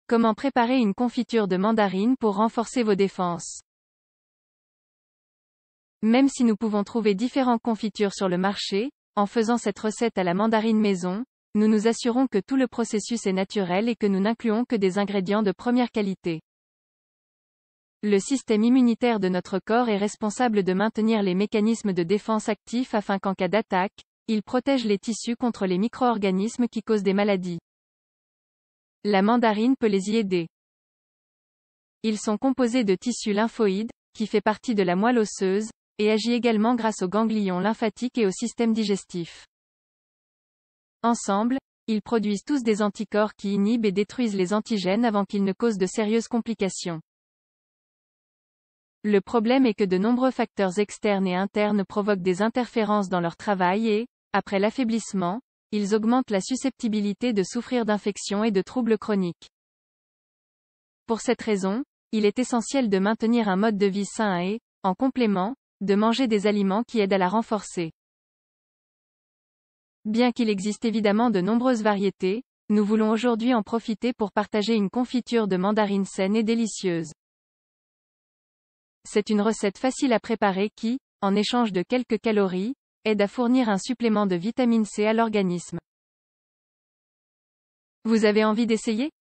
Comment préparer une confiture de mandarine pour renforcer vos défenses? Même si nous pouvons trouver différentes confitures sur le marché, en faisant cette recette à la mandarine maison, nous nous assurons que tout le processus est naturel et que nous n'incluons que des ingrédients de première qualité. Le système immunitaire de notre corps est responsable de maintenir les mécanismes de défense actifs afin qu'en cas d'attaque, il protège les tissus contre les micro-organismes qui causent des maladies. La mandarine peut les y aider. Ils sont composés de tissu lymphoïde, qui fait partie de la moelle osseuse, et agit également grâce aux ganglions lymphatiques et au système digestif. Ensemble, ils produisent tous des anticorps qui inhibent et détruisent les antigènes avant qu'ils ne causent de sérieuses complications. Le problème est que de nombreux facteurs externes et internes provoquent des interférences dans leur travail et, après l'affaiblissement, ils augmentent la susceptibilité de souffrir d'infections et de troubles chroniques. Pour cette raison, il est essentiel de maintenir un mode de vie sain et, en complément, de manger des aliments qui aident à la renforcer. Bien qu'il existe évidemment de nombreuses variétés, nous voulons aujourd'hui en profiter pour partager une confiture de mandarine saine et délicieuse. C'est une recette facile à préparer qui, en échange de quelques calories, aide à fournir un supplément de vitamine C à l'organisme. Vous avez envie d'essayer?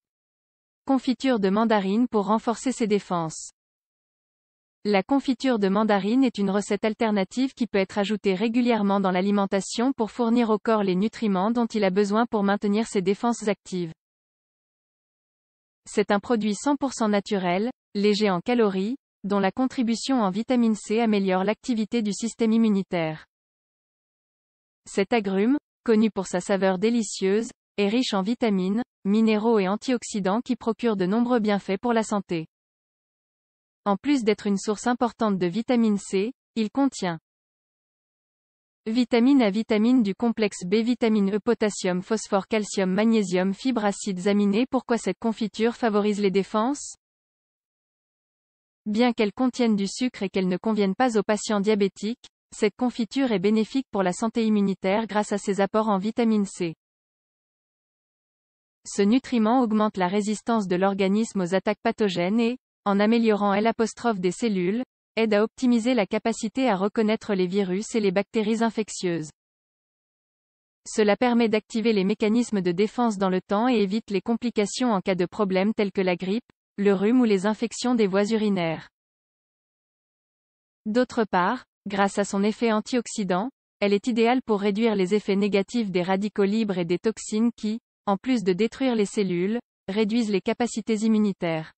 Confiture de mandarine pour renforcer ses défenses. La confiture de mandarine est une recette alternative qui peut être ajoutée régulièrement dans l'alimentation pour fournir au corps les nutriments dont il a besoin pour maintenir ses défenses actives. C'est un produit 100% naturel, léger en calories, dont la contribution en vitamine C améliore l'activité du système immunitaire. Cet agrume, connu pour sa saveur délicieuse, est riche en vitamines, minéraux et antioxydants qui procurent de nombreux bienfaits pour la santé. En plus d'être une source importante de vitamine C, il contient vitamine A, vitamine du complexe B, vitamine E, potassium, phosphore, calcium, magnésium, fibres, acides aminés. Pourquoi cette confiture favorise les défenses? Bien qu'elle contienne du sucre et qu'elle ne convienne pas aux patients diabétiques, cette confiture est bénéfique pour la santé immunitaire grâce à ses apports en vitamine C. Ce nutriment augmente la résistance de l'organisme aux attaques pathogènes et, en améliorant L' des cellules, aide à optimiser la capacité à reconnaître les virus et les bactéries infectieuses. Cela permet d'activer les mécanismes de défense dans le temps et évite les complications en cas de problèmes tels que la grippe, le rhume ou les infections des voies urinaires. D'autre part, grâce à son effet antioxydant, elle est idéale pour réduire les effets négatifs des radicaux libres et des toxines qui, en plus de détruire les cellules, réduisent les capacités immunitaires.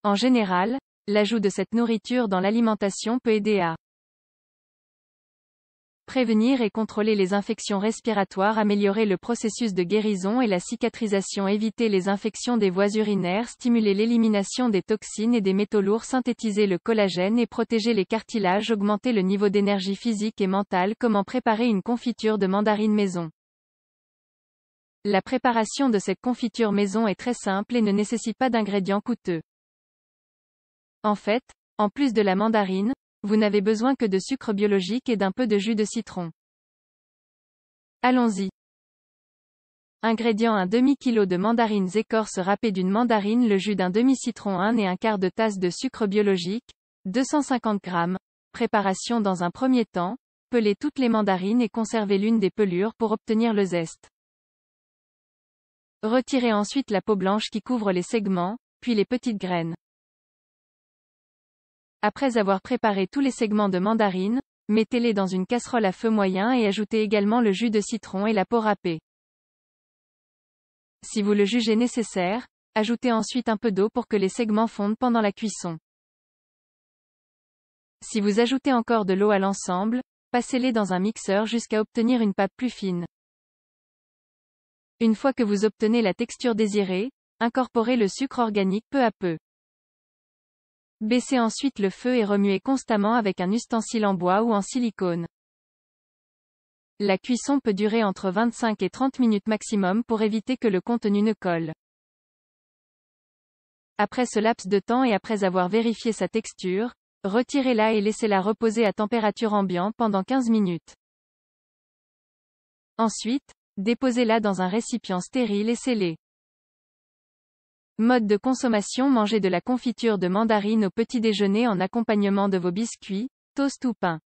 En général, l'ajout de cette nourriture dans l'alimentation peut aider à prévenir et contrôler les infections respiratoires, améliorer le processus de guérison et la cicatrisation, éviter les infections des voies urinaires, stimuler l'élimination des toxines et des métaux lourds, synthétiser le collagène et protéger les cartilages, augmenter le niveau d'énergie physique et mentale. Comment préparer une confiture de mandarine maison? La préparation de cette confiture maison est très simple et ne nécessite pas d'ingrédients coûteux. En fait, en plus de la mandarine, vous n'avez besoin que de sucre biologique et d'un peu de jus de citron. Allons-y. Ingrédients: un demi-kilo de mandarines, écorce râpée d'une mandarine, le jus d'un demi-citron, 1 et un quart de tasse de sucre biologique, 250 g. Préparation: dans un premier temps, pelez toutes les mandarines et conservez l'une des pelures pour obtenir le zeste. Retirez ensuite la peau blanche qui couvre les segments, puis les petites graines. Après avoir préparé tous les segments de mandarine, mettez-les dans une casserole à feu moyen et ajoutez également le jus de citron et la peau râpée. Si vous le jugez nécessaire, ajoutez ensuite un peu d'eau pour que les segments fondent pendant la cuisson. Si vous ajoutez encore de l'eau à l'ensemble, passez-les dans un mixeur jusqu'à obtenir une pâte plus fine. Une fois que vous obtenez la texture désirée, incorporez le sucre organique peu à peu. Baissez ensuite le feu et remuez constamment avec un ustensile en bois ou en silicone. La cuisson peut durer entre 25 et 30 minutes maximum pour éviter que le contenu ne colle. Après ce laps de temps et après avoir vérifié sa texture, retirez-la et laissez-la reposer à température ambiante pendant 15 minutes. Ensuite, déposez-la dans un récipient stérile et scellé. Mode de consommation: mangez de la confiture de mandarine au petit déjeuner en accompagnement de vos biscuits, toast ou pain.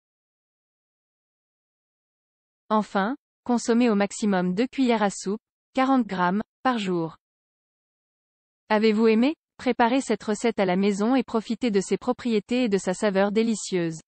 Enfin, consommez au maximum 2 cuillères à soupe, 40 grammes, par jour. Avez-vous aimé? Préparez cette recette à la maison et profitez de ses propriétés et de sa saveur délicieuse.